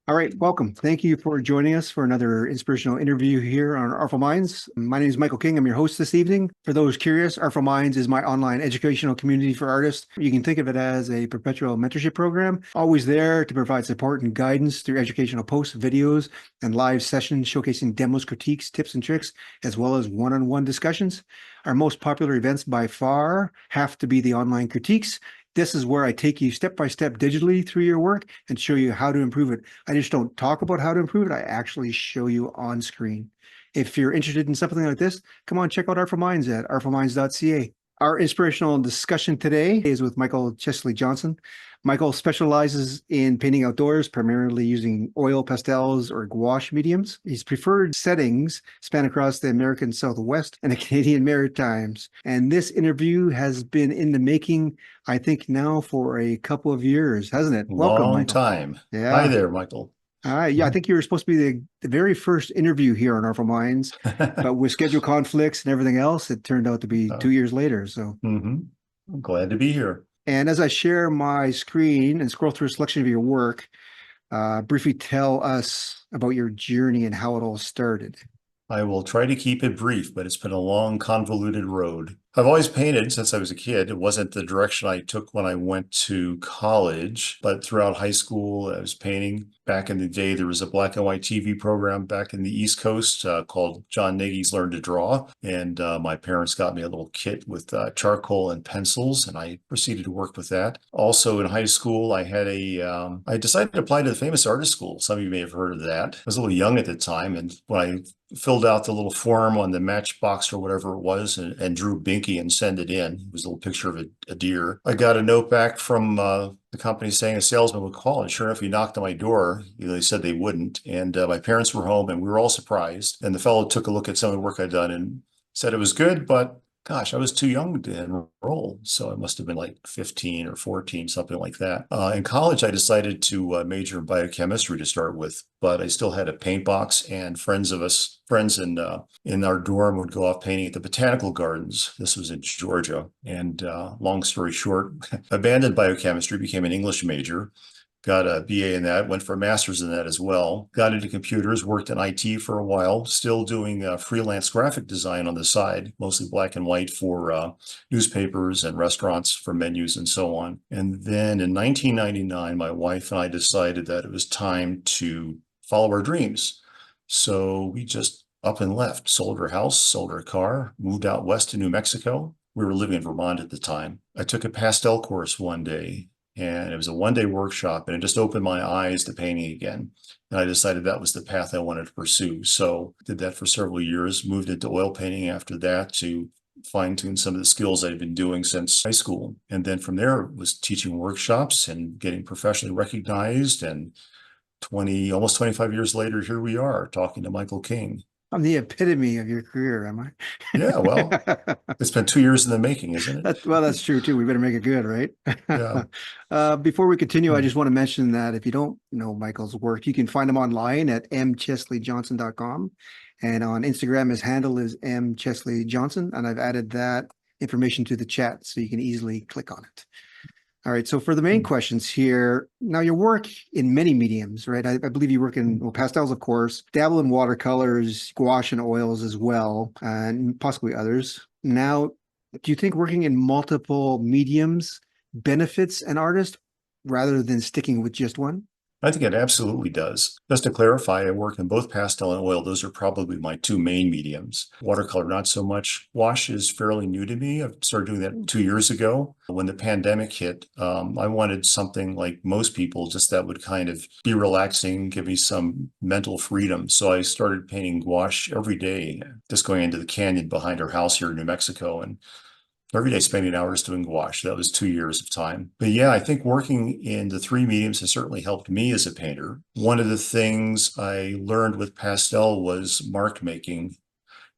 All right, welcome. Thank you for joining us for another inspirational interview here on Artful Minds. My name is Michael King. I'm your host this evening. For those curious, Artful Minds is my online educational community for artists. You can think of it as a perpetual mentorship program, always there to provide support and guidance through educational posts, videos, and live sessions showcasing demos, critiques, tips, and tricks, as well as one-on-one discussions. Our most popular events by far have to be the online critiques. This is where I take you step by step digitally through your work and show you how to improve it. I just don't talk about how to improve it. I actually show you on screen. If you're interested in something like this, come on, check out Artful Minds at artfulminds.ca. Our inspirational discussion today is with Michael Chesley Johnson. Michael specializes in painting outdoors, primarily using oil pastels or gouache mediums. His preferred settings span across the American Southwest and the Canadian Maritimes. And this interview has been in the making, I think, now for a couple of years, hasn't it? Welcome, Long Michael. time. Hi Yeah. there, Michael. Yeah, I think you were supposed to be the very first interview here on Artful Minds, but with schedule conflicts and everything else, it turned out to be Uh, 2 years later. So mhm. I'm glad to be here. and as I share my screen and scroll through a selection of your work, briefly tell us about your journey and how it all started. I will try to keep it brief, but it's been a long, convoluted road. I've always painted since I was a kid. It wasn't the direction I took when I went to college, but throughout high school, I was painting. Back in the day, there was a black and white TV program back in the East Coast called John Nagy's Learn to Draw. And my parents got me a little kit with charcoal and pencils, and I proceeded to work with that. Also in high school, I decided to apply to the famous artist school. Some of you may have heard of that. I was a little young at the time, and when I filled out the little form on the matchbox or whatever it was and drew Binky and sent it in. It was a little picture of a deer. I got a note back from the company saying a salesman would call, and sure enough, he knocked on my door. They said they wouldn't, and my parents were home, and we were all surprised. And the fellow took a look at some of the work I'd done and said it was good, but gosh, I was too young to enroll. So I must have been like 15 or 14, something like that. In college, I decided to major in biochemistry to start with, but I still had a paint box, and friends in our dorm would go off painting at the botanical gardens. This was in Georgia. And long story short, abandoned biochemistry, became an English major. Got a BA in that, went for a master's in that as well. Got into computers, worked in IT for a while, still doing freelance graphic design on the side, mostly black and white for newspapers and restaurants for menus and so on. And then in 1999, my wife and I decided that it was time to follow our dreams. So we just up and left, sold our house, sold our car, moved out west to New Mexico. We were living in Vermont at the time. I took a pastel course one day, and it was a one-day workshop, and it just opened my eyes to painting again. And I decided that was the path I wanted to pursue. So did that for several years, moved into oil painting after that to fine-tune some of the skills I'd been doing since high school. And then from there was teaching workshops and getting professionally recognized. And almost 25 years later, here we are talking to Michael King. I'm the epitome of your career, am Yeah, well, I? it's been 2 years in the making, isn't it? Well, that's true too. We better make it good, right? Yeah. Before we continue, I Hmm. just want to mention that if you don't know Michael's work, you can find him online at mchesleyjohnson.com. And on Instagram, his handle is mchesleyjohnson. And I've added that information to the chat so you can easily click on it. All right. So for the main questions here, now your work in many mediums, right? I believe you work in pastels, of course, dabble in watercolors, gouache and oils as well, and possibly others. Now, do you think working in multiple mediums benefits an artist rather than sticking with just one? I think it absolutely does. Just to clarify, I work in both pastel and oil. Those are probably my two main mediums. Watercolor, not so much. Wash is fairly new to me. I started doing that 2 years ago. When the pandemic hit, I wanted something like most people, just that would kind of be relaxing, give me some mental freedom. So I started painting gouache every day, just going into the canyon behind our house here in New Mexico and every day spending hours doing gouache. That was 2 years of time. But yeah, I think working in the three mediums has certainly helped me as a painter. One of the things I learned with pastel was mark making.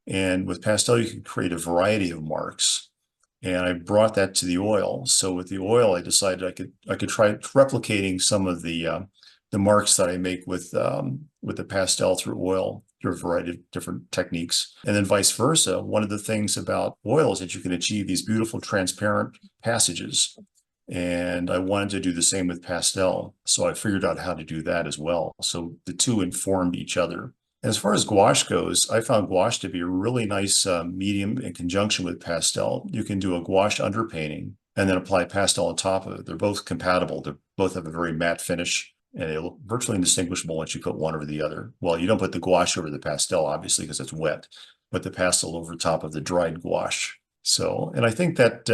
And with pastel, you can create a variety of marks. And I brought that to the oil. So with the oil, I decided I could try replicating some of the marks that I make with the pastel through oil through a variety of different techniques. And then vice versa. One of the things about oil is that you can achieve these beautiful transparent passages. And I wanted to do the same with pastel. So I figured out how to do that as well. So the two informed each other. As far as gouache goes, I found gouache to be a really nice medium in conjunction with pastel. You can do a gouache underpainting and then apply pastel on top of it. They're both compatible. They both have a very matte finish, and they look virtually indistinguishable once you put one over the other. Well, you don't put the gouache over the pastel, obviously, because it's wet, but the pastel over top of the dried gouache. So, and I think that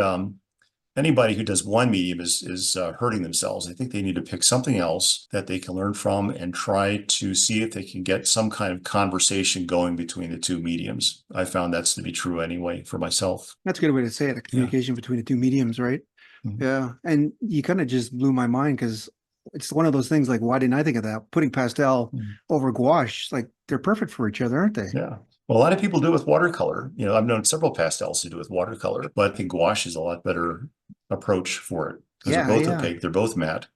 anybody who does one medium is hurting themselves. I think they need to pick something else that they can learn from and try to see if they can get some kind of conversation going between the two mediums. I found that's to be true anyway for myself. That's a good way to say it, a communication between the two mediums, right? Mhm. Yeah. And you kind of just blew my mind because it's one of those things like, why didn't I think of that? Putting pastel Mhm. over gouache, like they're perfect for each other, aren't they? Yeah. Well, a lot of people do it with watercolor. I've known several pastels to do with watercolor, but I think gouache is a lot better approach for it because they're Yeah, both yeah. opaque. They're both matte.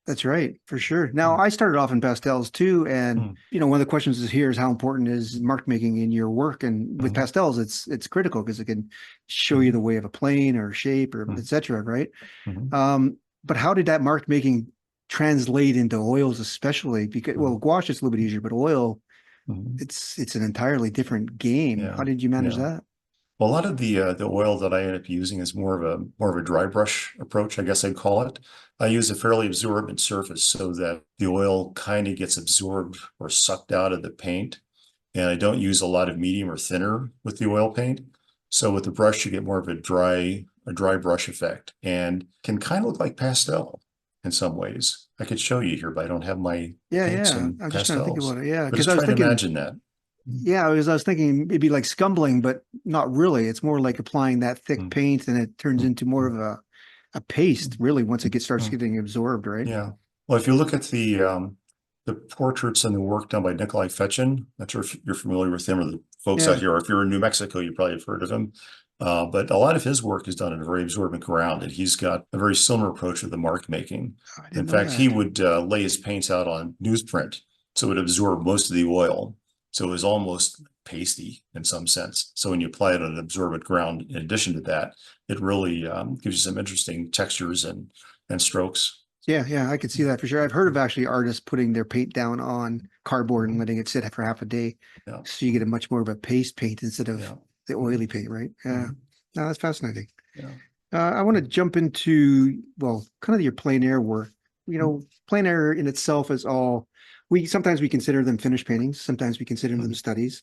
That's right, for sure. Now, Mm. I started off in pastels too, and Mm. one of the questions is here is how important is mark making in your work? And with Mhm. pastels, it's critical because it can show you Mhm. the way of a plane or shape or Mhm. etc. Right? Mhm. But how did that mark making translate into oils, especially because well, Mhm. gouache is a little bit easier, but oil, Mhm. it's an entirely different game. Yeah. How did you manage Yeah. that? Well, a lot of the oil that I end up using is more of a dry brush approach, I guess I'd call it. I use a fairly absorbent surface so that the oil kind of gets absorbed or sucked out of the paint. And I don't use a lot of medium or thinner with the oil paint. So with the brush, you get more of a dry brush effect and can kind of look like pastel in some ways. I could show you here, but I don't have my Yeah, paints yeah. and I'm just trying to think pastels. about it. Yeah, But because just I was try to thinking, imagine that. yeah, I was thinking maybe like scumbling, but not really. It's more like applying that thick Mm, paint, and it turns mm, into more mm, of a paste, mm, really, once it starts mm. getting absorbed, right? Yeah. Well, if you look at the portraits and the work done by Nikolai Fechin, not sure if you're familiar with him or the folks out Yeah. here, or if you're in New Mexico, you probably have heard of him. But a lot of his work is done in a very absorbent ground, and he's got a very similar approach with the mark making. I In didn't know fact, he that. would lay his paints out on newsprint, so it would absorb most of the oil. So it was almost pasty in some sense. So when you apply it on an absorbent ground, in addition to that, it really gives you some interesting textures and strokes. Yeah, yeah, I could see that for sure. I've heard of actually artists putting their paint down on cardboard and Mhm. letting it sit for half a day, Yeah. so you get a much more of a paste paint instead of Yeah. the Mhm. oily paint, right? Yeah. Mhm. No, that's fascinating. Yeah. I want to jump into, well, kind of your plein air work. Mhm. Plein air in itself is all, we sometimes we consider them finished paintings, sometimes we consider them Mhm. studies.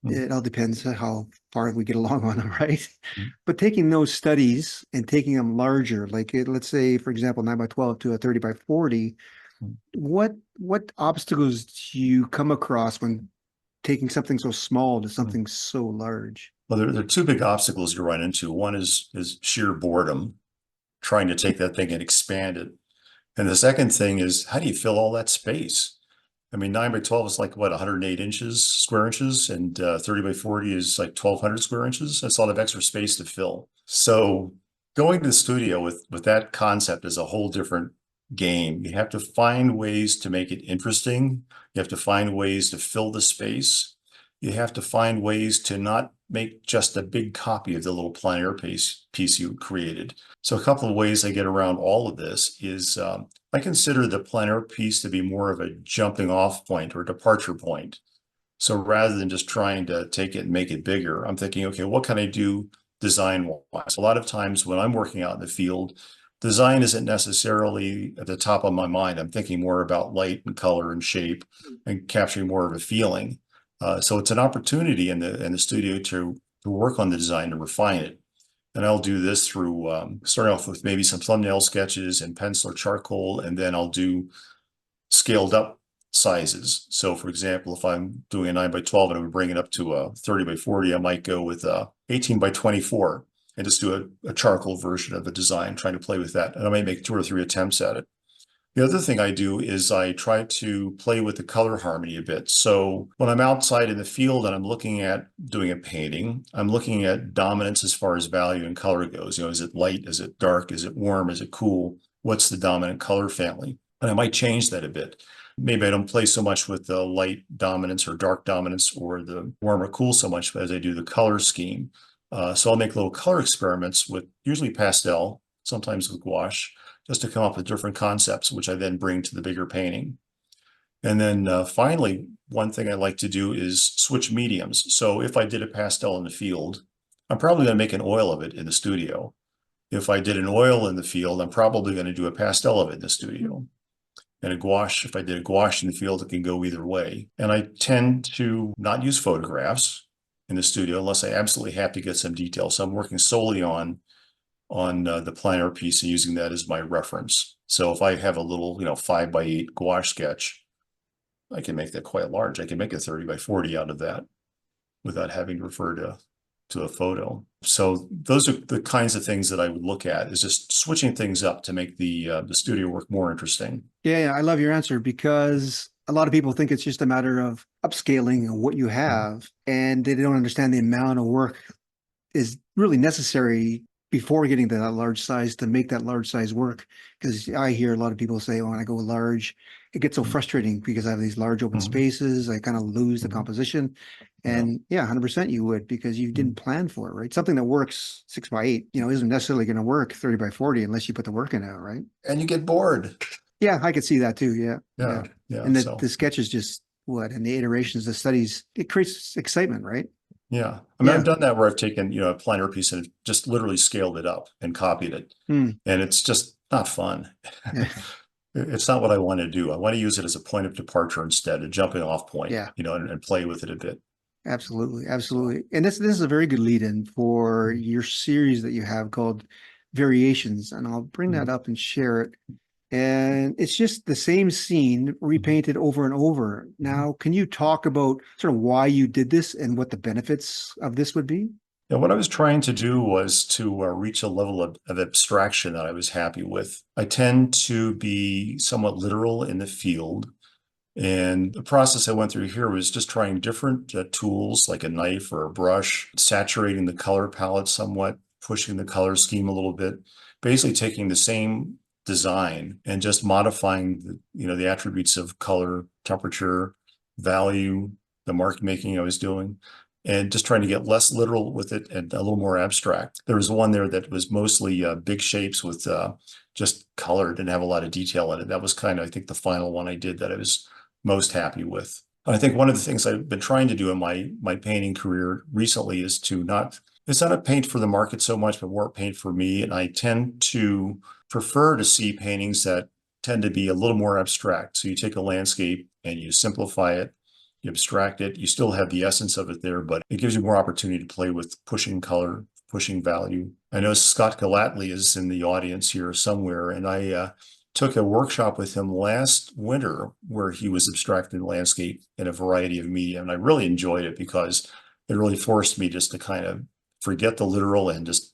Mhm. It all depends how far we get along on them, right? Mhm. But taking those studies and taking them larger, like let's say, for example, 9 by 12 to a 30 by 40, Mhm. what obstacles do you come across when taking something so small to Mhm. something so large? Well, there are two big obstacles you run into. One is sheer boredom, trying to take that thing and expand it. And the second thing is, how do you fill all that space? I mean, 9 by 12 is like what, 108 square inches, and 30 by 40 is like 1,200 square inches. That's a lot of extra space to fill. So going to the studio with that concept is a whole different game. You have to find ways to make it interesting. You have to find ways to fill the space. You have to find ways to not make just a big copy of the little plein air piece you created. So a couple of ways I get around all of this is I consider the plein air piece to be more of a jumping off point or departure point. So rather than just trying to take it and make it bigger, I'm thinking, okay, what can I do design wise? A lot of times when I'm working out in the field, design isn't necessarily at the top of my mind. I'm thinking more about light and color and shape and capturing more of a feeling. So it's an opportunity in the studio to work on the design to refine it. And I'll do this through starting off with maybe some thumbnail sketches and pencil or charcoal, and then I'll do scaled up sizes. So for example, if I'm doing a 9 by 12 and I would bring it up to a 30 by 40, I might go with a 18 by 24 and just do a charcoal version of a design, trying to play with that. And I might make 2 or 3 attempts at it. The other thing I do is I try to play with the color harmony a bit. So when I'm outside in the field and I'm looking at doing a painting, I'm looking at dominance as far as value and color goes. Is it light? Is it dark? Is it warm? Is it cool? What's the dominant color family? And I might change that a bit. Maybe I don't play so much with the light dominance or dark dominance or the warm or cool so much as I do the color scheme. So I'll make little color experiments with usually pastel sometimes with gouache, just to come up with different concepts, which I then bring to the bigger painting. And then finally, one thing I like to do is switch mediums. So if I did a pastel in the field, I'm probably going to make an oil of it in the studio. If I did an oil in the field, I'm probably going to do a pastel of it in the studio. And a gouache, if I did a gouache in the field, it can go either way. And I tend to not use photographs in the studio unless I absolutely have to get some detail. So I'm working solely on the plein air piece and using that as my reference. So if I have a little, 5x8 gouache sketch, I can make that quite large. I can make a 30x40 out of that without having to refer to a photo. So those are the kinds of things that I would look at, is just switching things up to make the studio work more interesting. Yeah, I love your answer, because a lot of people think it's just a matter of upscaling what you have, and they don't understand the amount of work is really necessary before getting to that large size to make that large size work. Because I hear a lot of people say, oh, when I go large, it gets so frustrating because I have these large open spaces. I kind of lose the composition. And yeah, 100% you would, because you didn't plan for it, right? Something that works 6x8, isn't necessarily going to work 30x40 unless you put the work in it, right? And you get bored. Yeah, I could see that too. Yeah. Yeah. And the sketches just and the iterations, the studies, it creates excitement, right? Yeah. I mean, I've done that where I've taken, a plein air piece and just literally scaled it up and copied it. And it's just not fun. Yeah. It's not what I want to do. I want to use it as a point of departure instead, a jumping off point, Yeah. and play with it a bit. Absolutely. And this is a very good lead in for your series that you have called Variations. And I'll bring that up and share it. And it's just the same scene repainted over and over. Now, can you talk about sort of why you did this and what the benefits of this would be? And what I was trying to do was to reach a level of abstraction that I was happy with. I tend to be somewhat literal in the field. And the process I went through here was just trying different tools, like a knife or a brush, saturating the color palette somewhat, pushing the color scheme a little bit, basically taking the same design and just modifying the attributes of color, temperature, value, the mark making I was doing, and just trying to get less literal with it and a little more abstract. There was one there that was mostly big shapes with just color, didn't have a lot of detail in it. That was kind of, I think, the final one I did that I was most happy with. I think one of the things I've been trying to do in my painting career recently is it's not a paint for the market so much, but more paint for me. And I tend to prefer to see paintings that tend to be a little more abstract. So you take a landscape and you simplify it, you abstract it, you still have the essence of it there, but it gives you more opportunity to play with pushing color, pushing value. I know Scott Gallatley is in the audience here somewhere, and I took a workshop with him last winter where he was abstracting landscape in a variety of media. And I really enjoyed it because it really forced me just to kind of forget the literal and just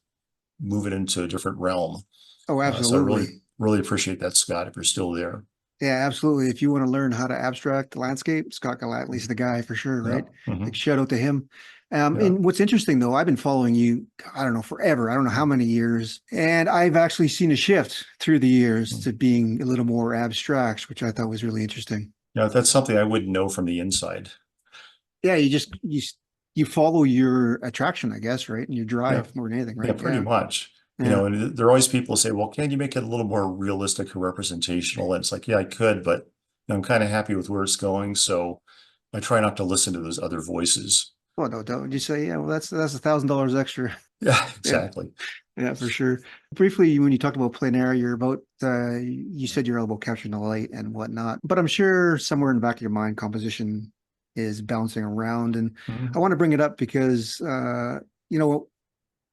move it into a different realm. Oh, absolutely. So I really appreciate that, Scott, if you're still there. Yeah, absolutely. If you want to learn how to abstract the landscape, Scott Gallatley's the guy for sure, right? Like, shout out to him. And what's interesting though, I've been following you, I don't know, forever. I don't know how many years. And I've actually seen a shift through the years to being a little more abstract, which I thought was really interesting. Yeah, that's something I wouldn't know from the inside. Yeah, you follow your attraction, I guess, right? And your drive more than anything, right? Yeah, pretty much. And there are always people who say, well, can't you make it a little more realistic or representational? And it's like, yeah, I could, but I'm kind of happy with where it's going. So I try not to listen to those other voices. Well, no, don't you say, yeah, well, that's $1,000 extra. Yeah, exactly. Yeah, for sure. Briefly, when you talked about plein air, you said you're all about capturing the light and whatnot, but I'm sure somewhere in the back of your mind, composition is bouncing around. And I want to bring it up because,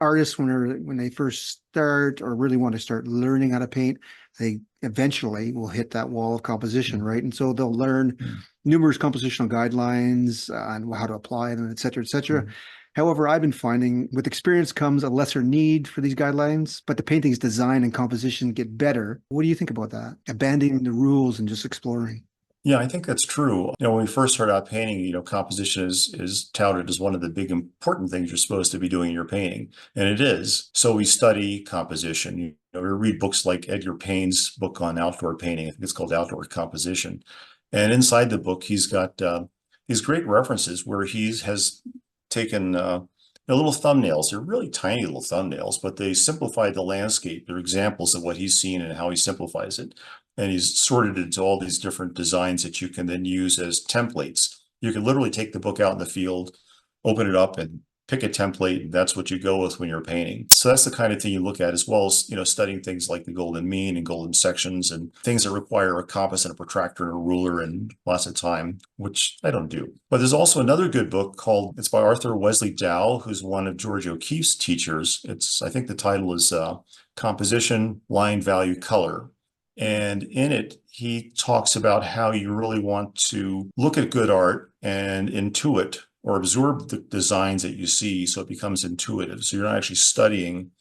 artists, when they first start or really want to start learning how to paint, they eventually will hit that wall of composition, right? And so they'll learn numerous compositional guidelines on how to apply them, et cetera, et cetera. However, I've been finding with experience comes a lesser need for these guidelines, but the painting's design and composition get better. What do you think about that? Abandoning the rules and just exploring. Yeah, I think that's true. When we first started out painting, composition is touted as one of the big important things you're supposed to be doing in your painting. And it is. So we study composition. We read books like Edgar Payne's book on outdoor painting. I think it's called Outdoor Composition. And inside the book, he's got these great references where he has taken They're little thumbnails. They're really tiny little thumbnails, but they simplify the landscape. They're examples of what he's seen and how he simplifies it. And he's sorted it into all these different designs that you can then use as templates. You can literally take the book out in the field, open it up, and pick a template, and that's what you go with when you're painting. So that's the kind of thing you look at, as well as, studying things like the golden mean and golden sections and things that require a compass and a protractor and a ruler and lots of time, which I don't do. But there's also another good book it's by Arthur Wesley Dow, who's one of George O'Keeffe's teachers. I think the title is Composition, Line, Value, Color. And in it, he talks about how you really want to look at good art and intuit or absorb the designs that you see so it becomes intuitive. So you're not actually studying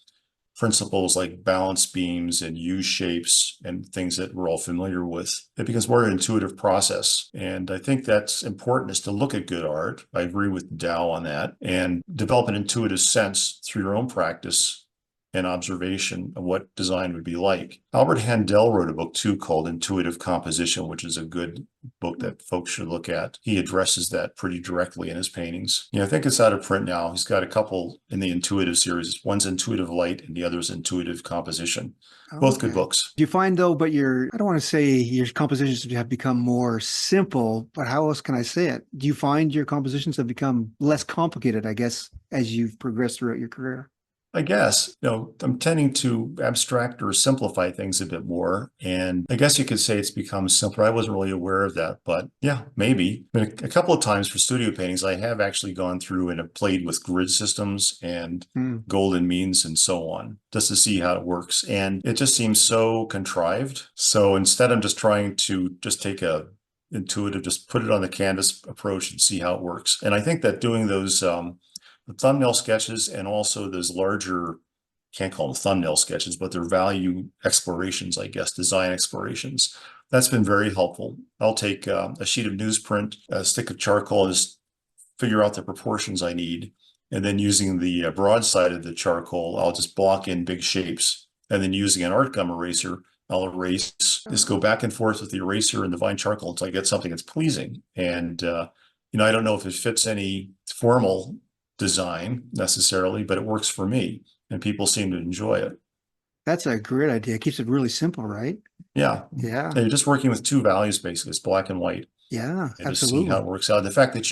principles like balance beams and U shapes and things that we're all familiar with. It becomes more an intuitive process. And I think that's important, is to look at good art. I agree with Dow on that, and develop an intuitive sense through your own practice and observation of what design would be like. Albert Handel wrote a book too called Intuitive Composition, which is a good book that folks should look at. He addresses that pretty directly in his paintings. I think it's out of print now. He's got a couple in the Intuitive series. One's Intuitive Light and the other's Intuitive Composition. Both good books. Do you find though, but I don't want to say your compositions have become more simple, but how else can I say it? Do you find your compositions have become less complicated, I guess, as you've progressed throughout your career? I guess, I'm tending to abstract or simplify things a bit more. And I guess you could say it's become simpler. I wasn't really aware of that, but yeah, maybe. I mean, a couple of times for studio paintings, I have actually gone through and have played with grid systems and golden means and so on, just to see how it works. And it just seems so contrived. So instead, I'm just trying to just take a intuitive, just put it on the canvas approach and see how it works. And I think that doing those, the thumbnail sketches and also those larger, can't call them thumbnail sketches, but they're value explorations, I guess, design explorations. That's been very helpful. I'll take a sheet of newsprint, a stick of charcoal, and just figure out the proportions I need. And then using the broad side of the charcoal, I'll just block in big shapes. And then using an art gum eraser, I'll erase, just go back and forth with the eraser and the fine charcoal until I get something that's pleasing. And, I don't know if it fits any formal design necessarily, but it works for me and people seem to enjoy it. That's a great idea. It keeps it really simple, right? Yeah. Yeah. And you're just working with two values, basically. It's black and white. Yeah, And just see absolutely. how it works out. The fact that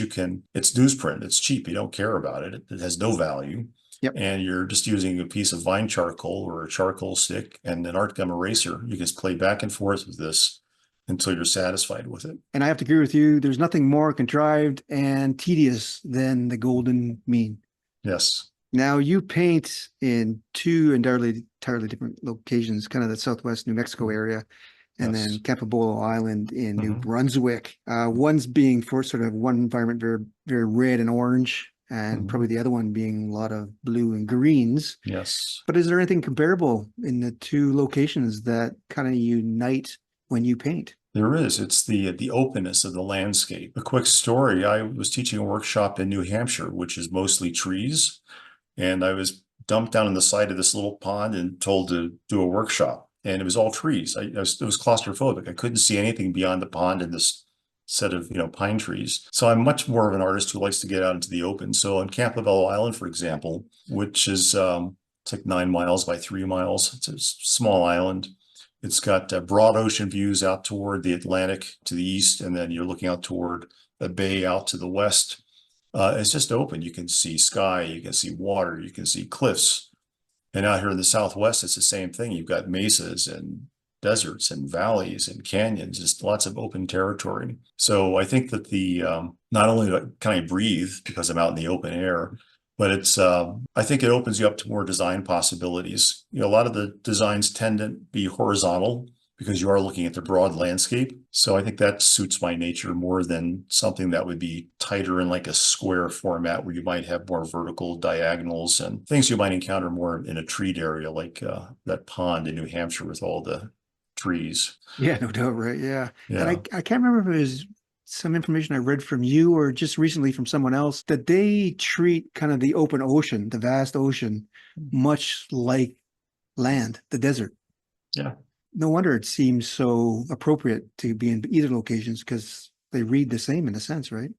it's newsprint, it's cheap. You don't care about it. It has no value. Yep. And you're just using a piece of vine charcoal or a charcoal stick and an art gum eraser. You can just play back and forth with this until you're satisfied with it. And I have to agree with you. There's nothing more contrived and tedious than the golden mean. Yes. Now you paint in two entirely different locations, kind of the Southwest New Mexico area, and Yes. then Capobolo Island in New Brunswick. One's being for sort of one environment very, very red and orange, and probably the other one being a lot of blue and greens. Yes. But is there anything comparable in the two locations that kind of unite when you paint? There is. It's the openness of the landscape. A quick story. I was teaching a workshop in New Hampshire, which is mostly trees. And I was dumped down on the side of this little pond and told to do a workshop. And it was all trees. It was claustrophobic. I couldn't see anything beyond the pond and this set of, pine trees. So I'm much more of an artist who likes to get out into the open. So on Campobello Island, for example, which is it's like 9 miles by 3 miles. It's a small island. It's got broad ocean views out toward the Atlantic to the east, and then you're looking out toward a bay out to the west. It's just open. You can see sky, you can see water, you can see cliffs. And out here in the Southwest, it's the same thing. You've got mesas and deserts and valleys and canyons, just lots of open territory. So I think that not only can I breathe because I'm out in the open air, but I think it opens you up to more design possibilities. A lot of the designs tend to be horizontal because you are looking at the broad landscape. So I think that suits my nature more than something that would be tighter in like a square format where you might have more vertical diagonals and things you might encounter more in a treed area, like that pond in New Hampshire with all the trees. Yeah, no doubt, right? Yeah. Yeah. And I can't remember if it was some information I read from you or just recently from someone else that they treat kind of the open ocean, the vast ocean, much like land, the desert. Yeah. No wonder it seems so appropriate to be in either locations because they read the same in a sense, right?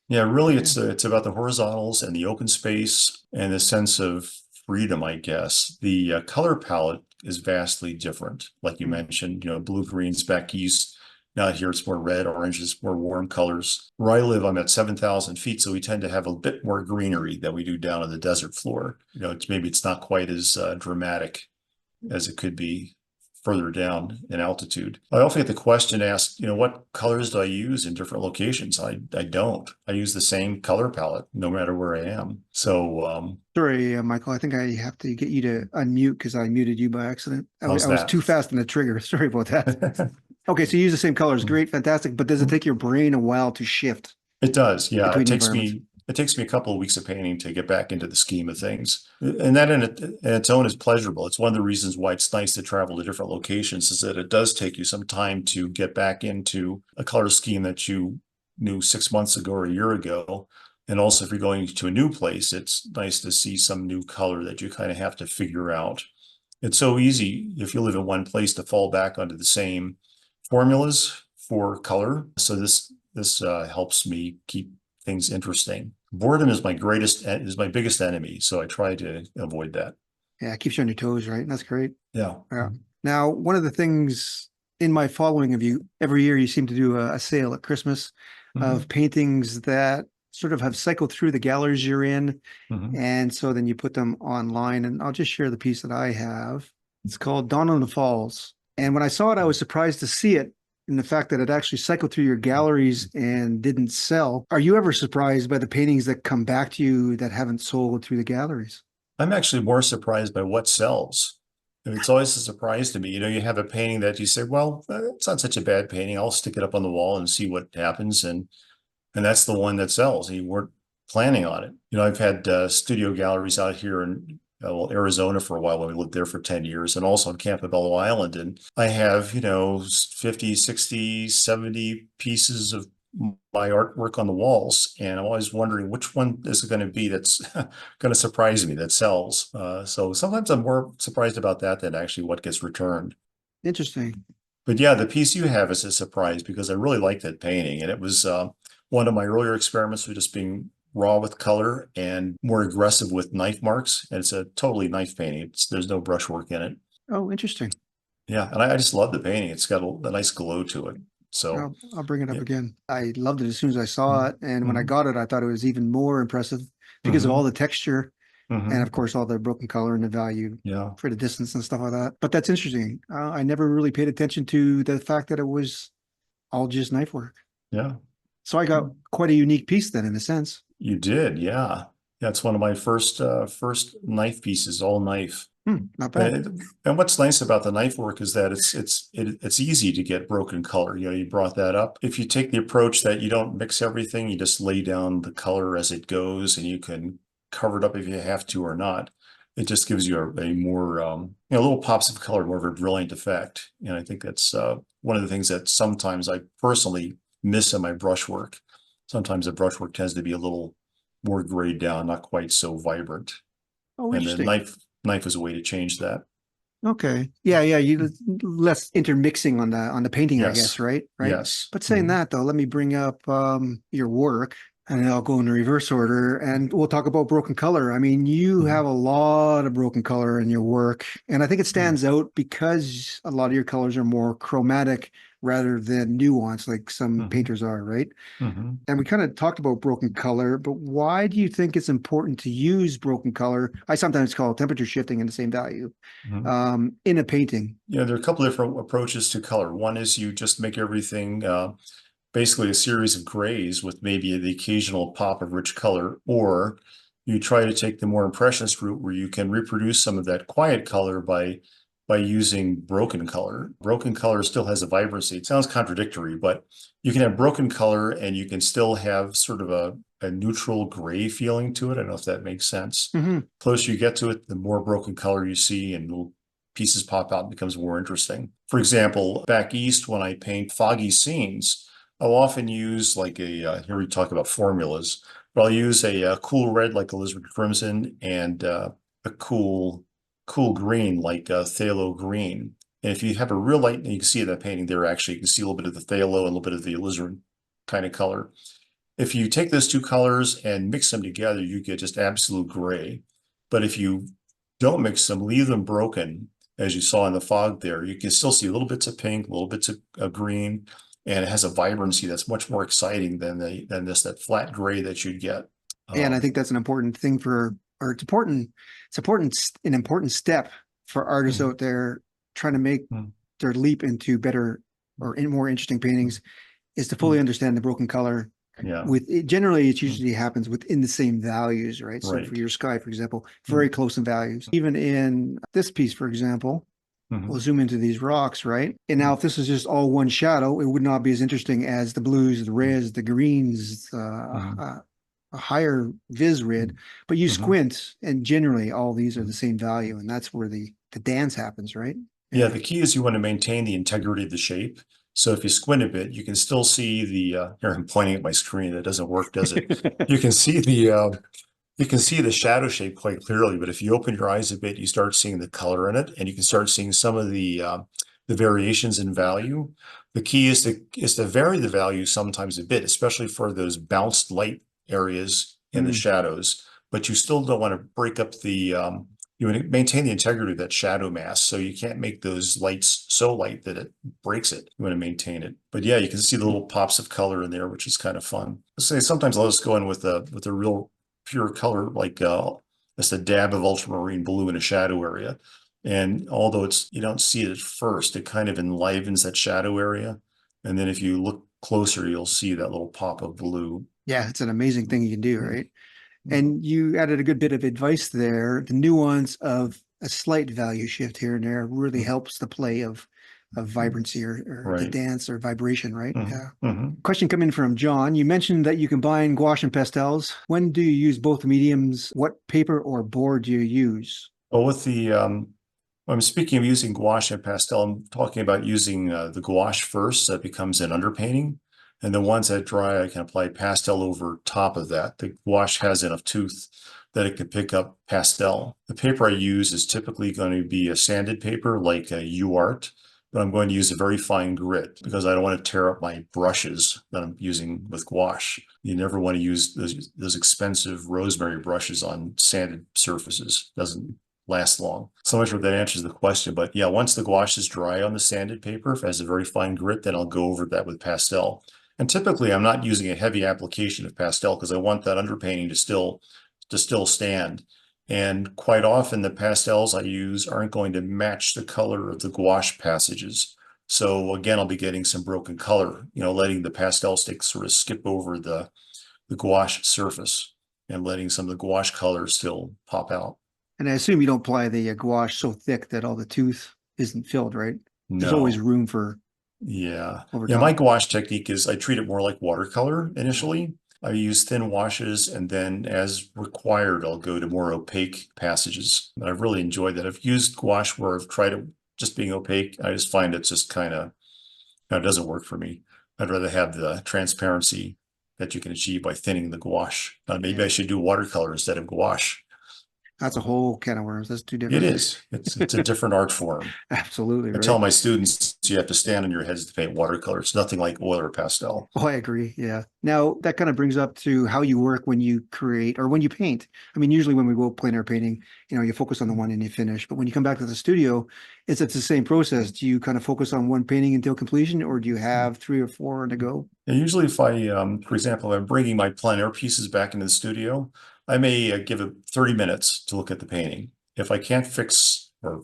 Yeah, really, Yeah. it's about the horizontals and the open space and the sense of freedom, I guess. The color palette is vastly different. Like you Mm. mentioned, blue, greens back east. Now here it's more red, orange, it's more warm colors. Where I live, I'm at 7,000 feet, so we tend to have a bit more greenery than we do down on the desert floor. It's not quite as dramatic as it could be further down in altitude. I often get the question asked, what colors do I use in different locations? I don't. I use the same color palette no matter where I am. So, Sorry, Michael. I think I have to get you to unmute because I muted you by accident. I how's was that? too fast on the trigger. Sorry about that. Okay, so you use the same colors. Great, fantastic. But does it take your brain a while to shift It does, yeah. between environments? It takes me a couple of weeks of painting to get back into the scheme of things. And that in its own is pleasurable. It's one of the reasons why it's nice to travel to different locations is that it does take you some time to get back into a color scheme that you knew 6 months ago or a year ago. And also if you're going to a new place, it's nice to see some new color that you kind of have to figure out. It's so easy if you live in one place to fall back onto the same formulas for color. So this helps me keep things interesting. Boredom is my biggest enemy, so I try to avoid that. Yeah, it keeps you on your toes, right? That's great. Yeah. Yeah. Now, one of the things in my following of you, every year you seem to do a sale at Christmas of Hmm. paintings that sort of have cycled through the galleries you're in. Hmm. And so then you put them online. And I'll just share the piece that I have. It's called Dawn on the Falls. And when I saw it, I was surprised to see it in the fact that it actually cycled through your galleries and didn't sell. Are you ever surprised by the paintings that come back to you that haven't sold through the galleries? I'm actually more surprised by what sells. I mean, it's always a surprise to me. You have a painting that you say, well, it's not such a bad painting. I'll stick it up on the wall and see what happens. And that's the one that sells. You weren't planning on it. I've had studio galleries out here in Arizona for a while when we lived there for 10 years and also on Campobello Island. And I have, 50, 60, 70 pieces of my artwork on the walls. And I'm always wondering which one is it going to be that's going to surprise me that sells. So sometimes I'm more surprised about that than actually what gets returned. Interesting. But yeah, the piece you have is a surprise because I really like that painting. And it was one of my earlier experiments with just being raw with color and more aggressive with knife marks. And it's a totally knife painting. There's no brushwork in it. Oh, interesting. Yeah, and I just love the painting. It's got a nice glow to it. So, I'll bring it up yeah. again. I loved it as soon as I saw it. And when I Hmm. got it, I thought it was even more impressive because of all Hmm. the texture and, of Hmm. course, all the broken color and the value Yeah, for the distance and stuff like that. But that's interesting. I never really paid attention to the fact that it was all just knife work. yeah. So I got quite a unique piece then, in a sense. You did, yeah. That's one of my first knife pieces, all knife. Not bad. And what's nice about the knife work is that it's easy to get broken color. You brought that up. If you take the approach that you don't mix everything, you just lay down the color as it goes, and you can cover it up if you have to or not. It just gives you a more little pops of color, more of a brilliant effect. And I think that's one of the things that sometimes I personally miss in my brushwork. Sometimes the brushwork tends to be a little more grayed down, not quite so vibrant. Oh, And the interesting. knife is a way to change that. Okay. Yeah, yeah. You less intermixing on the painting, I guess, Yes. right? Right. Yes. But saying Mhm. that though, let me bring up your work and I'll go in reverse order and we'll talk about broken color. I mean, you have Mhm. a lot of broken color in your work, and I think it Mhm. stands out because a lot of your colors are more chromatic rather than nuanced, like some Mhm. painters are, right? Mhm. And we kind of talked about broken color, but why do you think it's important to use broken color? I sometimes call it temperature shifting in the same value Mhm. in a painting. There are a couple different approaches to color. One is you just make everything basically a series of grays with maybe the occasional pop of rich color, or you try to take the more impressionist route where you can reproduce some of that quiet color by using broken color. Broken color still has a vibrancy. It sounds contradictory, but you can have broken color and you can still have sort of a neutral gray feeling to it. I don't know if that makes sense. Hmm. Closer you get to it, the more broken color you see and little pieces pop out and becomes more interesting. For example, back east, when I paint foggy scenes, I'll often use like here we talk about formulas, but I'll use a cool red like alizarin crimson and a cool green like phthalo green. And if you have a real light, and you can see in that painting there, actually, you can see a little bit of the phthalo and a little bit of the alizarin kind of color. if you take those two colors and mix them together, you get just absolute gray. But if you don't mix them, leave them broken, as you saw in the fog there, you can still see little bits of pink, little bits of green, and it has a vibrancy that's much more exciting than that flat gray that you'd get. And I think that's an important thing or an important step for artists out there trying to make their leap into better or more interesting paintings is to fully understand the broken color. Yeah. Generally, it usually happens within the same values, right? So Right. for your sky, for example, very close in values. Even in this piece, for example, we'll zoom into these rocks, right? And now if this is just all one shadow, it would not be as interesting as the blues, the reds, the greens, a higher vis red, but you squint and generally all these are the same value. And that's where the dance happens, right? Yeah, the key is you want to maintain the integrity of the shape. So if you squint a bit, you can still see the, here I'm pointing at my screen, that doesn't work, does it? You can see the shadow shape quite clearly, but if you open your eyes a bit, you start seeing the color in it, and you can start seeing some of the variations in value. The key is to vary the value sometimes a bit, especially for those bounced light areas in the shadows, but you still don't want to break up the, you want to maintain the integrity of that shadow mask. So you can't make those lights so light that it breaks it. You want to maintain it. But yeah, you can see the little pops of color in there, which is kind of fun. Let's say sometimes I'll just go in with a real pure color, like just a dab of ultramarine blue in a shadow area. And although you don't see it at first, it kind of enlivens that shadow area. And then if you look closer, you'll see that little pop of blue. Yeah, it's an amazing thing you can do, right? And you added a good bit of advice there. The nuance of a slight value shift here and there really helps the play of vibrancy or the dance or vibration, right? Question coming from John. You mentioned that you combine gouache and pastels. When do you use both mediums? What paper or board do you use? Well, with I'm speaking of using gouache and pastel, I'm talking about using the gouache first. That becomes an underpainting. And the ones that dry, I can apply pastel over top of that. The gouache has enough tooth that it can pick up pastel. The paper I use is typically going to be a sanded paper like a UArt, but I'm going to use a very fine grit because I don't want to tear up my brushes that I'm using with gouache. You never want to use those expensive rosemary brushes on sanded surfaces. Doesn't last long. So much for that answers the question. But yeah, once the gouache is dry on the sanded paper, if it has a very fine grit, then I'll go over that with pastel. And typically I'm not using a heavy application of pastel because I want that underpainting to still stand. And quite often the pastels I use aren't going to match the color of the gouache passages. So again, I'll be getting some broken color, letting the pastel stick sort of skip over the gouache surface and letting some of the gouache color still pop out. And I assume you don't apply the gouache so thick that all the tooth isn't filled, right? No. There's always room for my gouache technique is I treat it more like watercolor initially. I use thin washes, and then as required, I'll go to more opaque passages. And I've really enjoyed that. I've used gouache where I've tried it just being opaque. I just find it's just kind of, it doesn't work for me. I'd rather have the transparency that you can achieve by thinning the gouache. Maybe I should do watercolor instead of gouache. That's a whole can of worms. That's two different. It is. It's a different art form. Absolutely. I right? tell my students you have to stand on your heads to paint watercolor. It's nothing like oil or pastel. Oh, I agree. Yeah. Now that kind of brings up to how you work when you create or when you paint. I mean, usually when we go plein air painting, you focus on the one and you finish. But when you come back to the studio, it's the same process. Do you kind of focus on one painting until completion, or do you have 3 or 4 to go? And usually if I, for example, I'm bringing my plein air pieces back into the studio, I may give it 30 minutes to look at the painting. If I can't fix or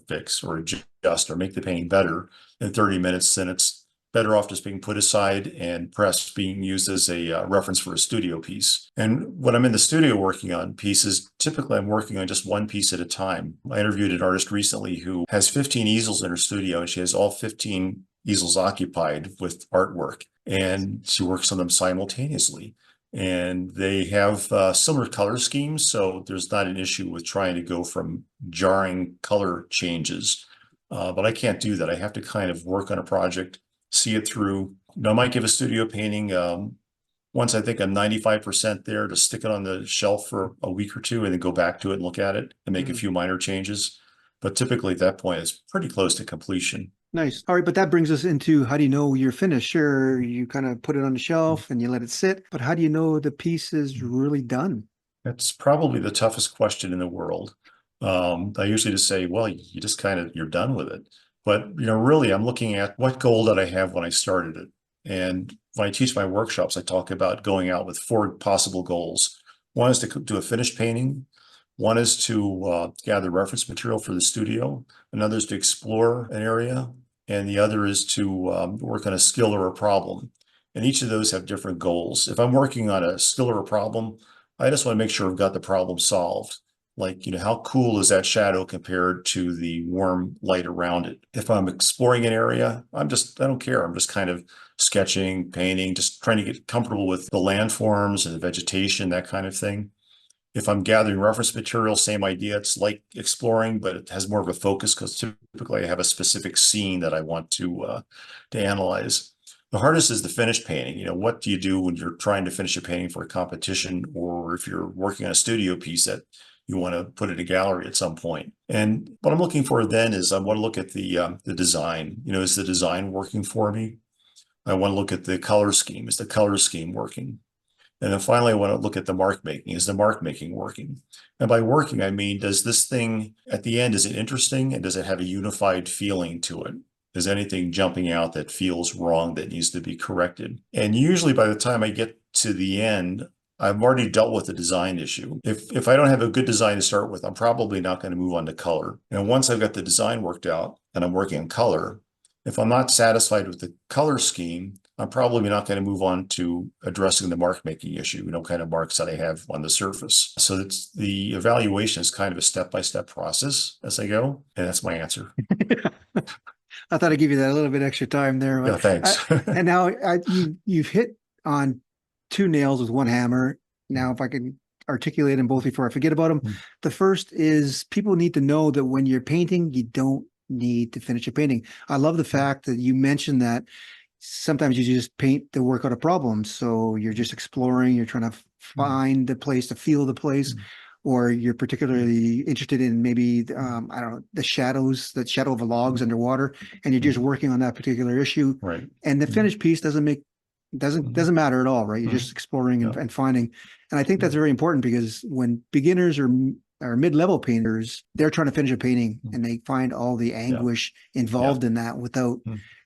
adjust or make the painting better in 30 minutes, then it's better off just being put aside and pressed, being used as a reference for a studio piece. And when I'm in the studio working on pieces, typically I'm working on just one piece at a time. I interviewed an artist recently who has 15 easels in her studio, and she has all 15 easels occupied with artwork, and she works on them simultaneously. And they have similar color schemes, so there's not an issue with trying to go from jarring color changes. But I can't do that. I have to kind of work on a project, see it through. I might give a studio painting once I think I'm 95% there, to stick it on the shelf for a week or two and then go back to it and look at it and make a few minor changes. But typically at that point, it's pretty close to completion. Nice. All right, but that brings us into how do you know you're finished? Sure, you kind of put it on the shelf and you let it sit, but how do you know the piece is really done? That's probably the toughest question in the world. I usually just say, well, you just kind of, you're done with it. But, really, I'm looking at what goal did I have when I started it? And when I teach my workshops, I talk about going out with four possible goals. One is to do a finished painting. One is to gather reference material for the studio. Another is to explore an area. And the other is to work on a skill or a problem. And each of those have different goals. If I'm working on a skill or a problem, I just want to make sure I've got the problem solved. Like, how cool is that shadow compared to the warm light around it? If I'm exploring an area, I don't care. I'm just kind of sketching, painting, just trying to get comfortable with the landforms and the vegetation, that kind of thing. If I'm gathering reference material, same idea. It's like exploring, but it has more of a focus because typically I have a specific scene that I want to analyze. The hardest is the finished painting. What do you do when you're trying to finish a painting for a competition, or if you're working on a studio piece that you want to put in a gallery at some point? And what I'm looking for then is I want to look at the design. Is the design working for me? I want to look at the color scheme. Is the color scheme working? And then finally, I want to look at the mark making. Is the mark making working? And by working, I mean, does this thing at the end, is it interesting? And does it have a unified feeling to it? Is anything jumping out that feels wrong that needs to be corrected? And usually by the time I get to the end, I've already dealt with the design issue. If I don't have a good design to start with, I'm probably not going to move on to color. And once I've got the design worked out and I'm working on color, if I'm not satisfied with the color scheme, I'm probably not going to move on to addressing the mark making issue, kind of marks that I have on the surface. So that's the evaluation is kind of a step-by-step process as I go. And that's my answer. I thought I'd give you that a little bit extra time there, Yeah, but thanks. and now you've hit on two nails with one hammer. Now, if I can articulate them both before I forget about them, the first is people need to know that when you're painting, you don't need to finish a painting. I love the fact that you mentioned that sometimes you just paint to work out a problem. So you're just exploring, you're trying to find the place, to feel the place, or you're particularly interested in maybe, I don't know, the shadow of the logs underwater, and you're just working on that particular issue. Right. And the finished piece doesn't matter at all, right? You're just exploring and finding. And I think that's very important because when beginners or mid-level painters, they're trying to finish a painting and they find all the anguish involved in that without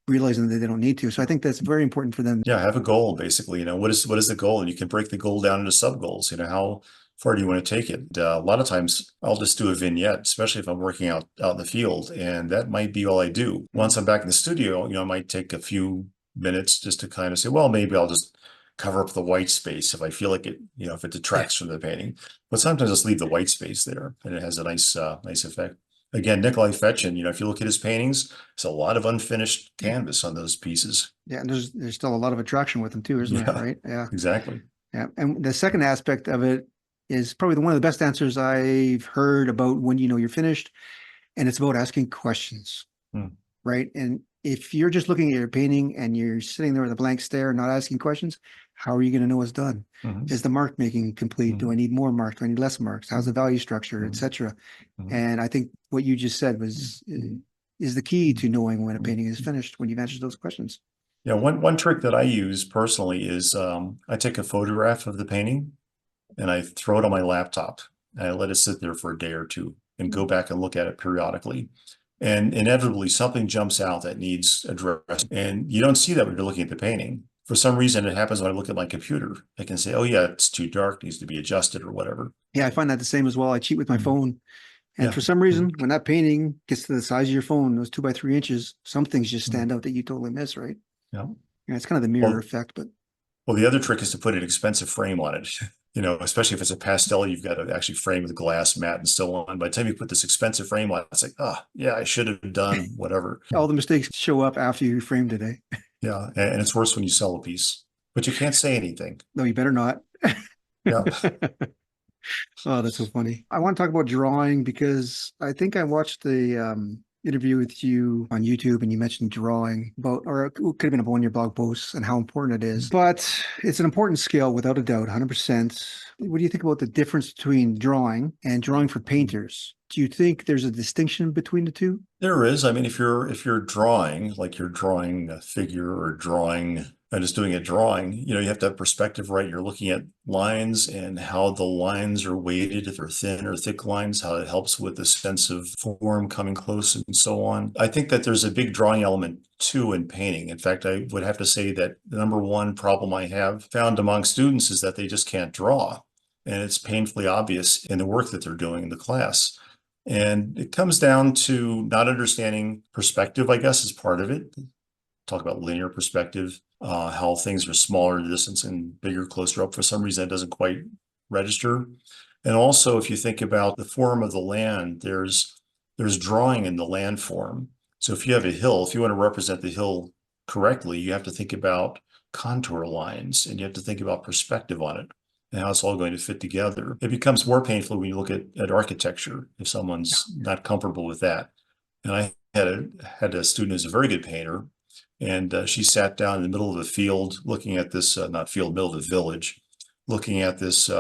realizing that they don't need to. So I think that's very important for them. Yeah, have a goal basically. What is the goal? And you can break the goal down into sub goals. How far do you want to take it? A lot of times I'll just do a vignette, especially if I'm working out in the field, and that might be all I do. Once I'm back in the studio, I might take a few minutes just to kind of say, well, maybe I'll just cover up the white space if I feel like it, if it detracts from the painting. But sometimes I'll just leave the white space there, and it has a nice effect. Again, Nikolai Fetchin, if you look at his paintings, there's a lot of unfinished canvas on those pieces. Yeah, and there's still a lot of attraction with them too, isn't there? Right? Yeah, exactly. Yeah, and the second aspect of it is probably one of the best answers I've heard about when you know you're finished, and it's about asking questions, right? And if you're just looking at your painting and you're sitting there with a blank stare, not asking questions, how are you going to know it's done? Is the mark making complete? Do I need more marks? Do I need less marks? How's the value structure, etc.? And I think what you just said is the key to knowing when a painting is finished, when you've answered those questions. Yeah, one trick that I use personally is I take a photograph of the painting and I throw it on my laptop and I let it sit there for a day or two and go back and look at it periodically. And inevitably something jumps out that needs addressed. And you don't see that when you're looking at the painting. For some reason, it happens when I look at my computer. I can say, oh yeah, it's too dark, needs to be adjusted or whatever. Yeah, I find that the same as well. I cheat with my phone. And for some reason, when that painting gets to the size of your phone, those 2 by 3 inches, some things just stand out that you totally miss, right? Yeah. Yeah, it's kind of the mirror effect, but. Well, the other trick is to put an expensive frame on it. Especially if it's a pastel, you've got to actually frame with glass, matte, and so on. By the time you put this expensive frame on, it's like, yeah, I should have done whatever. All the mistakes show up after you framed it, eh? Yeah, and it's worse when you sell a piece, but you can't say anything. No, you better not. Yeah. Oh, that's so funny. I want to talk about drawing because I think I watched the interview with you on YouTube and you mentioned drawing about, or it could have been about one of your blog posts and how important it is. But it's an important skill without a doubt, 100%. What do you think about the difference between drawing and drawing for painters? Do you think there's a distinction between the two? There is. I mean, if you're drawing, like you're drawing a figure or drawing and just doing a drawing, you have to have perspective, right? You're looking at lines and how the lines are weighted, if they're thin or thick lines, how it helps with the sense of form coming close and so on. I think that there's a big drawing element too in painting. In fact, I would have to say that the number one problem I have found among students is that they just can't draw. And it's painfully obvious in the work that they're doing in the class. And it comes down to not understanding perspective, I guess, is part of it. Talk about linear perspective, how things are smaller in the distance and bigger closer up. For some reason, that doesn't quite register. And also, if you think about the form of the land, there's drawing in the landform. So if you have a hill, if you want to represent the hill correctly, you have to think about contour lines and you have to think about perspective on it and how it's all going to fit together. It becomes more painful when you look at architecture, if someone's not comfortable with that. And I had a student who's a very good painter, and she sat down in the middle of the field looking at this, not field, middle of the village, looking at this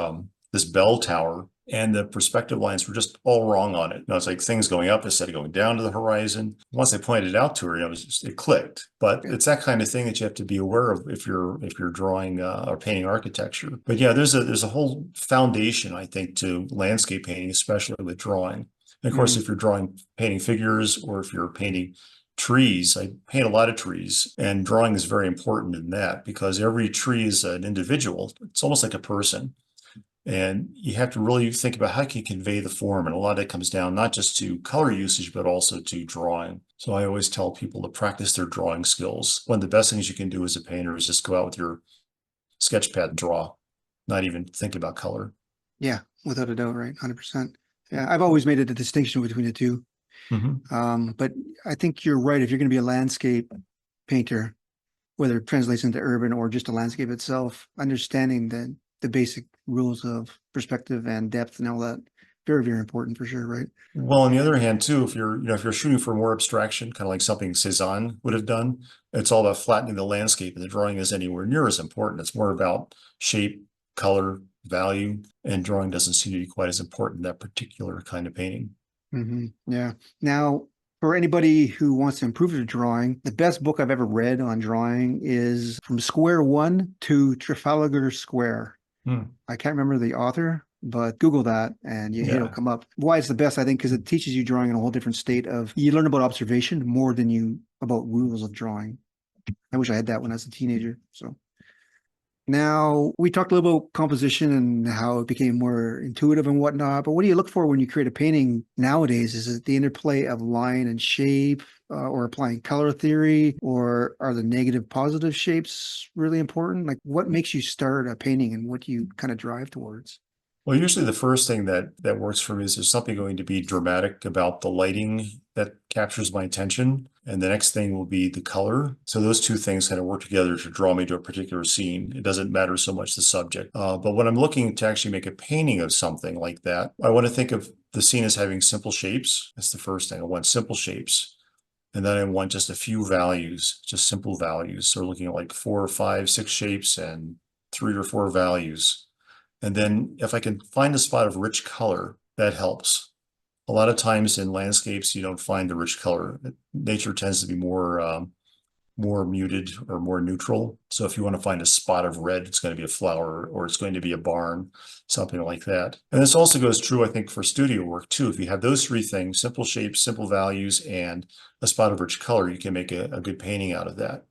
this bell tower, and the perspective lines were just all wrong on it. It's like things going up instead of going down to the horizon. Once I pointed it out to her, it clicked. But it's that kind of thing that you have to be aware of if you're drawing or painting architecture. But yeah, there's a whole foundation, I think, to landscape painting, especially with drawing. And of course, if you're painting figures or if you're painting trees, I paint a lot of trees, and drawing is very important in that because every tree is an individual. It's almost like a person. And you have to really think about how you can convey the form. And a lot of it comes down not just to color usage, but also to drawing. So I always tell people to practice their drawing skills. One of the best things you can do as a painter is just go out with your sketch pad and draw, not even think about color. Yeah, without a doubt, right? 100%. Yeah, I've always made it a distinction between the two. But I think you're right. If you're going to be a landscape painter, whether it translates into urban or just a landscape itself, understanding the basic rules of perspective and depth and all that, very, very important for sure, right? Well, on the other hand, too, if you're shooting for more abstraction, kind of like something Cézanne would have done, it's all about flattening the landscape, and the drawing is anywhere near as important. It's more about shape, color, value, and drawing doesn't seem to be quite as important in that particular kind of painting. Yeah. Now, for anybody who wants to improve their drawing, the best book I've ever read on drawing is From Square One to Trafalgar Square. I can't remember the author, but Google that and it'll come up. Why it's the best, I think, because it teaches you drawing in a whole different state of, you learn about observation more than you about rules of drawing. I wish I had that when I was a teenager. So now we talked a little about composition and how it became more intuitive and whatnot, but what do you look for when you create a painting nowadays? Is it the interplay of line and shape, or applying color theory, or are the negative positive shapes really important? Like, what makes you start a painting and what do you kind of drive towards? Well, usually the first thing that works for me is there's something going to be dramatic about the lighting that captures my attention. And the next thing will be the color. So those two things kind of work together to draw me to a particular scene. It doesn't matter so much the subject. But when I'm looking to actually make a painting of something like that, I want to think of the scene as having simple shapes. That's the first thing. I want simple shapes. And then I want just a few values, just simple values. So we're looking at like 4 or 5, 6 shapes and 3 or 4 values. And then if I can find a spot of rich color, that helps. A lot of times in landscapes, you don't find the rich color. Nature tends to be more muted or more neutral. So if you want to find a spot of red, it's going to be a flower or it's going to be a barn, something like that. And this also goes true, I think, for studio work too. If you have those 3 things, simple shapes, simple values, and a spot of rich color, you can make a good painting out of that.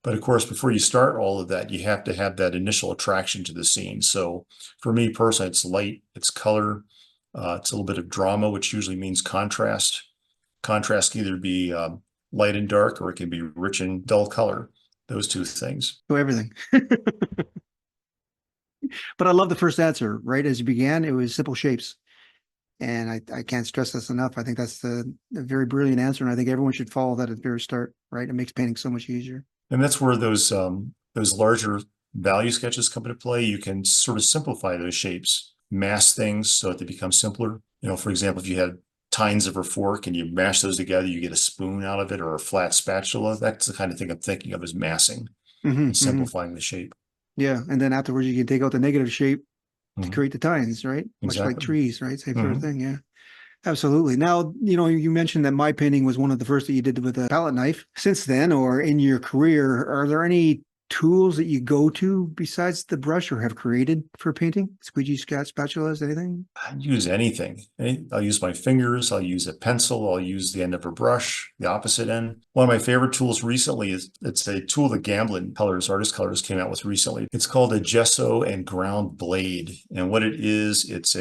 But of course, before you start all of that, you have to have that initial attraction to the scene. So for me personally, it's light, it's color, it's a little bit of drama, which usually means contrast. Contrast can either be light and dark, or it can be rich and dull color, those 2 things. So everything. But I love the first answer, right? As you began, it was simple shapes. And I can't stress this enough. I think that's a very brilliant answer. And I think everyone should follow that at the very start, right? It makes painting so much easier. And that's where those larger value sketches come into play. You can sort of simplify those shapes, mask things so that they become simpler. For example, if you had tines of a fork and you mash those together, you get a spoon out of it or a flat spatula. That's the kind of thing I'm thinking of as massing Hmm. and Hmm. simplifying the shape. Yeah. And then afterwards, you can take out the negative shape to Mhm. create the tines, right? Much like Exactly. trees, right? Same sort of Hmm. thing. Yeah. Absolutely. Now, you mentioned that my painting was one of the first that you did with a palette knife. Since then, or in your career, are there any tools that you go to besides the brush or have created for painting? Squeegee, spatulas, anything? I use anything. I'll use my fingers. I'll use a pencil. I'll use the end of a brush, the opposite end. One of my favorite tools recently is it's a tool that Gamblin Colors, Artist Colors came out with recently. It's called a gesso and ground blade. And what it is, it's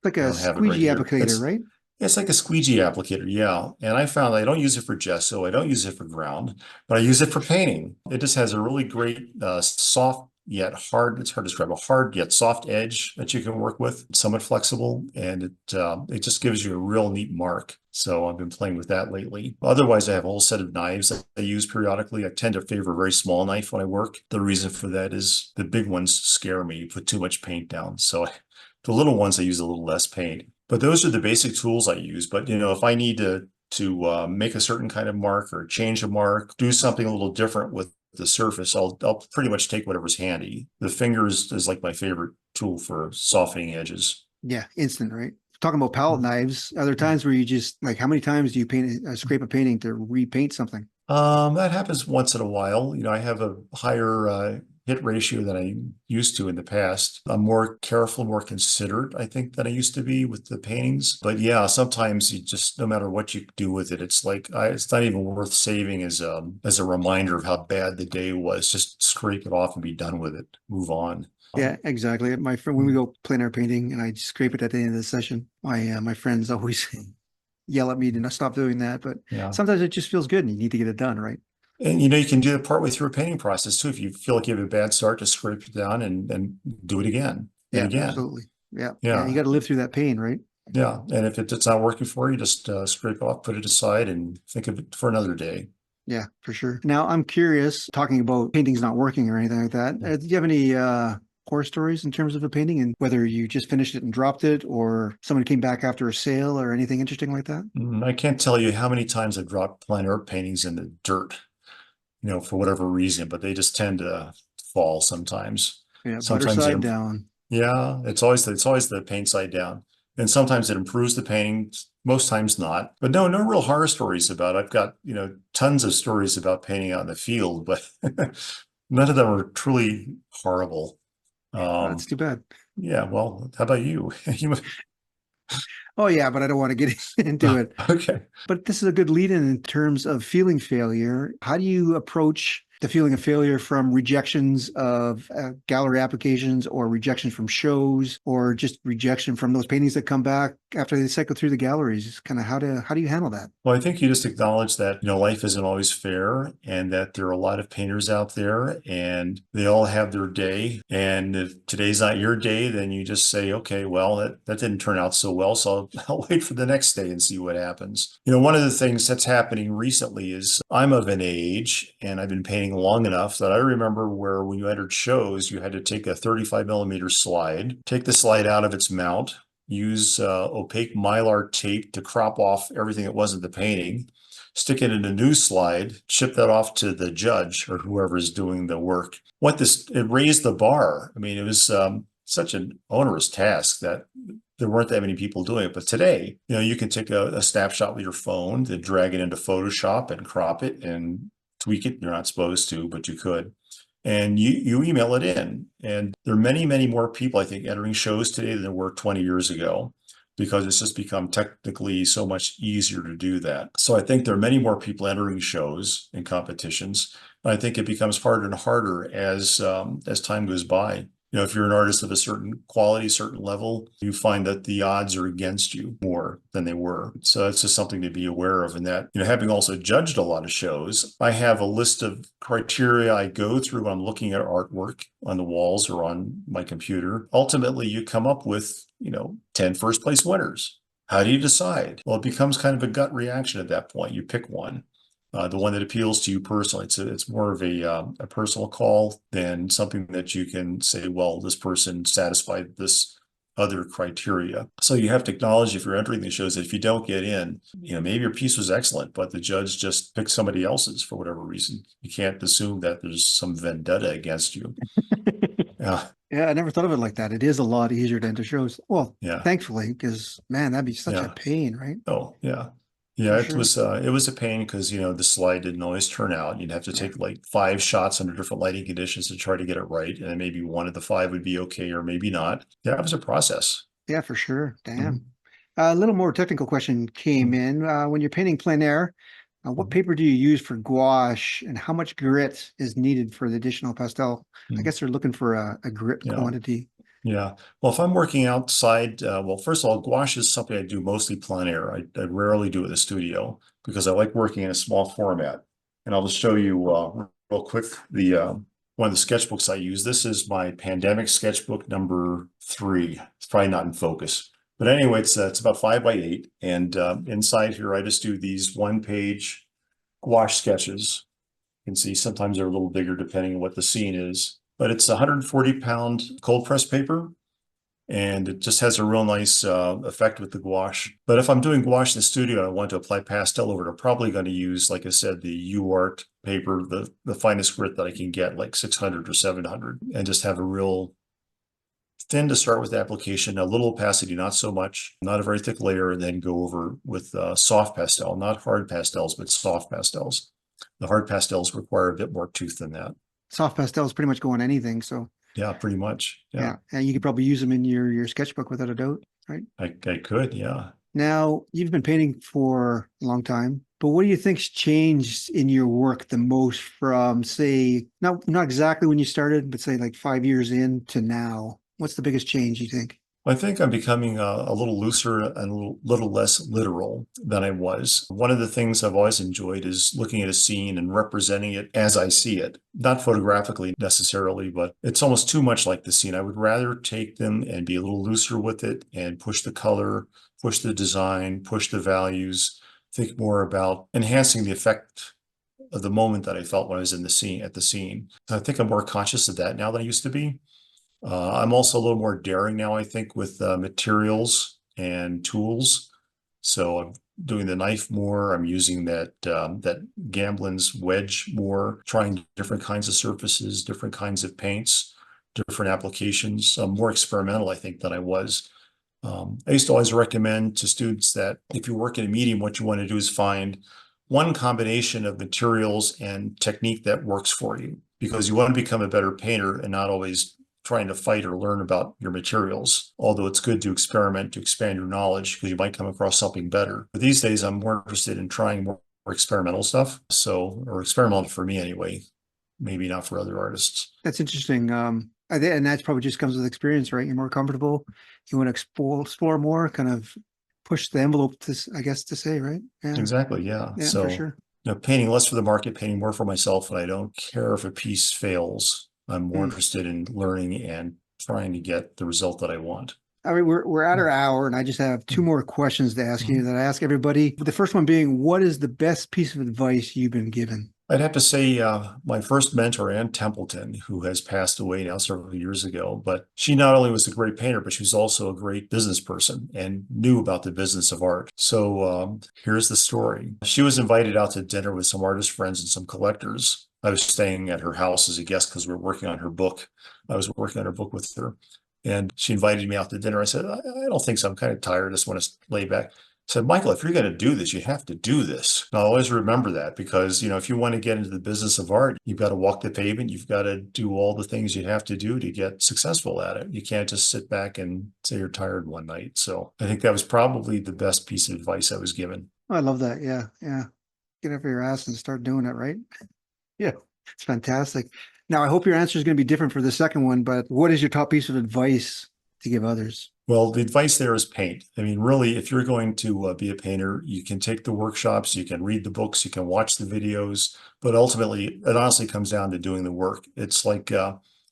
Like I a don't have it right squeegee here. applicator, right? It's like a squeegee applicator, yeah. And I found I don't use it for gesso, I don't use it for ground, but I use it for painting. It just has a really great, soft yet hard. It's hard to describe, a hard yet soft edge that you can work with. It's somewhat flexible, and it just gives you a real neat mark. So I've been playing with that lately. Otherwise, I have a whole set of knives that I use periodically. I tend to favor a very small knife when I work. The reason for that is the big ones scare me. You put too much paint down. So the little ones, I use a little less paint. But those are the basic tools I use. But if I need to make a certain kind of mark or change a mark, do something a little different with the surface, I'll pretty much take whatever's handy. The fingers is like my favorite tool for softening edges. Yeah, instant, right? Talking about palette knives, are there times where you just like how many times do you scrape a painting to repaint something? That happens once in a while. I have a higher hit ratio than I used to in the past. I'm more careful, more considerate, I think, than I used to be with the paintings. But yeah, sometimes you just, no matter what you do with it, it's like it's not even worth saving as a reminder of how bad the day was. Just scrape it off and be done with it. Move on. Yeah, exactly. My friend, when we go plein air painting and I scrape it at the end of the session, my friends always yell at me to not stop doing that. But Yeah. sometimes it just feels good and you need to get it done, right? And you can do it partway through a painting process too. If you feel like you have a bad start, just scrape it down and do it again and Yeah, again. absolutely. Yeah, yeah. You Yeah. got to live through that pain, right? Yeah. And if it's not working for you, just scrape it off, put it aside, and think of it for another day. Yeah, for sure. Now, I'm curious, talking about paintings not working or anything like that. Do you have any horror stories in terms of a painting and whether you just finished it and dropped it or someone came back after a sale or anything interesting like that? I can't tell you how many times I've dropped plein air paintings in the dirt, for whatever reason, but they just tend to fall sometimes. Yeah, butter Sometimes side down. yeah, it's always the paint side down. And sometimes it improves the painting, most times not. But no real horror stories about it. I've got, tons of stories about painting out in the field, but none of them are truly horrible. That's Um, too bad. yeah, well, how about you? Oh, yeah, but I don't want to get into it. Okay. But this is a good lead in terms of feeling failure. How do you approach the feeling of failure from rejections of gallery applications or rejection from shows or just rejection from those paintings that come back after they cycle through the galleries? Kind of how do you handle that? Well, I think you just acknowledge that, life isn't always fair and that there are a lot of painters out there and they all have their day. And if today's not your day, then you just say, okay, well, that didn't turn out so well. So I'll wait for the next day and see what happens. One of the things that's happening recently is I'm of an age and I've been painting long enough that I remember where when you entered shows, you had to take a 35 millimeter slide, take the slide out of its mount, use opaque mylar tape to crop off everything that wasn't the painting, stick it in a new slide, ship that off to the judge or whoever is doing the work. It raised the bar. I mean, it was such an onerous task that there weren't that many people doing it. But today, you can take a snapshot with your phone, then drag it into Photoshop and crop it and tweak it. You're not supposed to, but you could. And you email it in. And there are many, many more people, I think, entering shows today than there were 20 years ago because it's just become technically so much easier to do that. So I think there are many more people entering shows and competitions. I think it becomes harder and harder as time goes by. If you're an artist of a certain quality, certain level, you find that the odds are against you more than they were. So it's just something to be aware of. And that, having also judged a lot of shows, I have a list of criteria I go through when I'm looking at artwork on the walls or on my computer. Ultimately, you come up with, 10 first place winners. How do you decide? Well, it becomes kind of a gut reaction at that point. You pick one. The one that appeals to you personally. It's more of a personal call than something that you can say, well, this person satisfied this other criteria. So you have to acknowledge if you're entering these shows that if you don't get in, maybe your piece was excellent, but the judge just picked somebody else's for whatever reason. You can't assume that there's some vendetta against you. Yeah. Yeah, I never thought of it like that. It is a lot easier to enter shows. Well, Yeah. thankfully, because man, that'd be such a Yeah. pain, right? Oh, yeah. For Yeah, sure. it was a pain because the slide didn't always turn out. You'd have to Yeah. take like 5 shots under different lighting conditions to try to get it right. And then maybe one of the 5 would be okay or maybe not. Yeah, it was a process. Yeah, for sure. Damn. Mhm. A little more technical question came in. When you're painting plein air, what Mhm. paper do you use for gouache and how much grit is needed for the additional pastel? I Mhm. guess they're looking for a grit Yeah. quantity. Yeah. Well, if I'm working outside, well, first of all, gouache is something I do mostly plein air. I rarely do it in the studio because I like working in a small format. And I'll just show you real quick one of the sketchbooks I use. This is my pandemic sketchbook number 3. It's probably not in focus, but anyway, it's about 5 by 8, and inside here I just do these 1-page gouache sketches. You can see sometimes they're a little bigger depending on what the scene is, but it's 140-pound cold press paper, and it just has a real nice effect with the gouache. But if I'm doing gouache in the studio and I want to apply pastel over it, I'm probably going to use, like I said, the UArt paper, the finest grit that I can get, like 600 or 700, and just have a real thin to start with the application, a little opacity, not so much, not a very thick layer, and then go over with soft pastel, not hard pastels, but soft pastels. The hard pastels require a bit more tooth than that. Soft pastels pretty much go on anything. So Yeah, pretty much. Yeah, yeah, and you could probably use them in your sketchbook without a doubt, right? I could. Yeah. Now, you've been painting for a long time, but what do you think's changed in your work the most from, say, not exactly when you started, but say like 5 years in to now? What's the biggest change you think? I think I'm becoming a little looser and little less literal than I was. One of the things I've always enjoyed is looking at a scene and representing it as I see it, not photographically necessarily, but it's almost too much like the scene. I would rather take them and be a little looser with it and push the color, push the design, push the values, think more about enhancing the effect of the moment that I felt when I was in the scene at the scene. So I think I'm more conscious of that now than I used to be. I'm also a little more daring now, I think, with materials and tools. So I'm doing the knife more. I'm using that Gamblin's wedge more, trying different kinds of surfaces, different kinds of paints, different applications. I'm more experimental, I think, than I was. I used to always recommend to students that if you work in a medium, what you want to do is find one combination of materials and technique that works for you, because you want to become a better painter and not always trying to fight or learn about your materials. Although it's good to experiment to expand your knowledge because you might come across something better. But these days, I'm more interested in trying more experimental stuff. So, or experimental for me anyway, maybe not for other artists. That's interesting. And that probably just comes with experience, right? You're more comfortable. You want to explore more, kind of push the envelope I guess to say, right? Yeah, Exactly. Yeah. yeah, for So, sure. painting less for the market, painting more for myself, and I don't care if a piece fails. I'm more Hmm. interested in learning and trying to get the result that I want. I mean, we're at our hour, and I just have two more questions to ask you Mhm. that I ask everybody. The first one being, what is the best piece of advice you've been given? I'd have to say my first mentor, Ann Templeton, who has passed away now several years ago, but she not only was a great painter, but she was also a great business person and knew about the business of art. So here's the story. She was invited out to dinner with some artist friends and some collectors. I was staying at her house as a guest because we were working on her book. I was working on her book with her. And she invited me out to dinner. I said, I don't think so. I'm kind of tired. I just want to lay back. Said, Michael, if you're going to do this, you have to do this. And I'll always remember that because, if you want to get into the business of art, you've got to walk the pavement. You've got to do all the things you have to do to get successful at it. You can't just sit back and say you're tired one night. So I think that was probably the best piece of advice I was given. Oh, I love that. Yeah, yeah. Get over your ass and start doing it, right? Yeah, it's fantastic. Now, I hope your answer is going to be different for the second one, but what is your top piece of advice to give others? Well, the advice there is paint. I mean, really, if you're going to be a painter, you can take the workshops, you can read the books, you can watch the videos, but ultimately, it honestly comes down to doing the work. It's like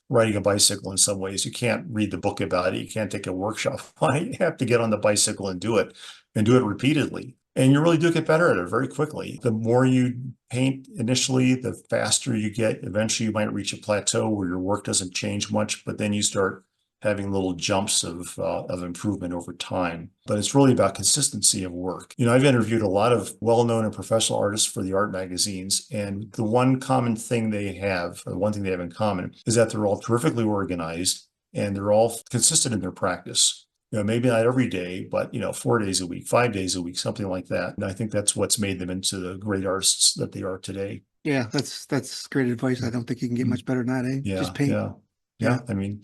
riding a bicycle in some ways. You can't read the book about it. You can't take a workshop on it. You have to get on the bicycle and do it repeatedly. And you really do get better at it very quickly. The more you paint initially, the faster you get. Eventually, you might reach a plateau where your work doesn't change much, but then you start having little jumps of improvement over time. But it's really about consistency of work. I've interviewed a lot of well-known and professional artists for the art magazines, and the one common thing they have, or the one thing they have in common, is that they're all terrifically organized and they're all consistent in their practice. Maybe not every day, but 4 days a week, 5 days a week, something like that. And I think that's what's made them into the great artists that they are today. Yeah, that's great advice. I don't think you can get much better than that, eh? Just Yeah, paint. yeah, Yeah. yeah. I mean,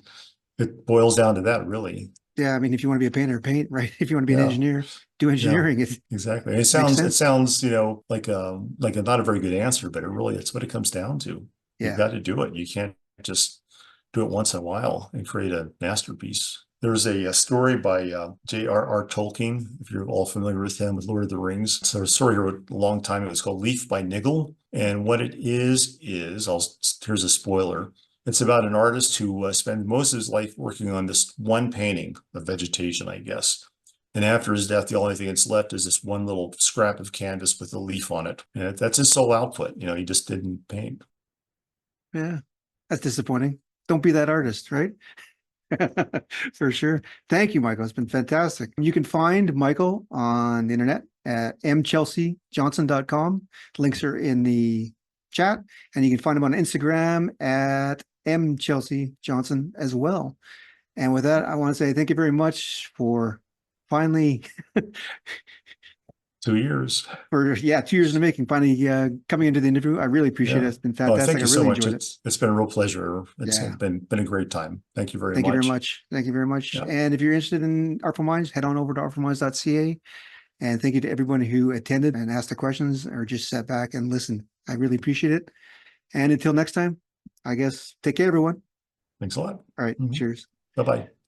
it boils down to that, really. Yeah. I mean, if you want to be a painter, paint, right? If you want to be an Yeah, engineer, do yeah, engineering. It exactly. makes It sense. sounds, like a not a very good answer, but it's what it comes down to. You've Yeah. got to do it. You can't just do it once in a while and create a masterpiece. There's a story by J.R.R. Tolkien, if you're all familiar with him, with Lord of the Rings. So a story he wrote a long time ago. It's called Leaf by Niggle. And what it is here's a spoiler. It's about an artist who spent most of his life working on this one painting of vegetation, I guess. And after his death, the only thing that's left is this one little scrap of canvas with a leaf on it. And that's his sole output. He just didn't paint. Yeah. That's disappointing. Don't be that artist, right? For sure. Thank you, Michael. It's been fantastic. You can find Michael on the internet at mchelseajohnson.com. Links are in the chat, and you can find him on Instagram at mchelseajohnson as well. And with that, I want to say thank you very much for finally 2 years. for 2 years in the making, finally coming into the interview. I really appreciate it. Yeah. It's been Oh, fantastic. thank I you so really much. enjoyed it. It's been a real pleasure. It's Yeah. been a great time. Thank you very Thank you very much. much. Thank you very much. Yeah. And if you're interested in Artful Minds, head on over to artfulminds.ca. And thank you to everyone who attended and asked the questions or just sat back and listened. I really appreciate it. And until next time, I guess, take care, everyone. Thanks a lot. All right. Cheers. Bye-bye.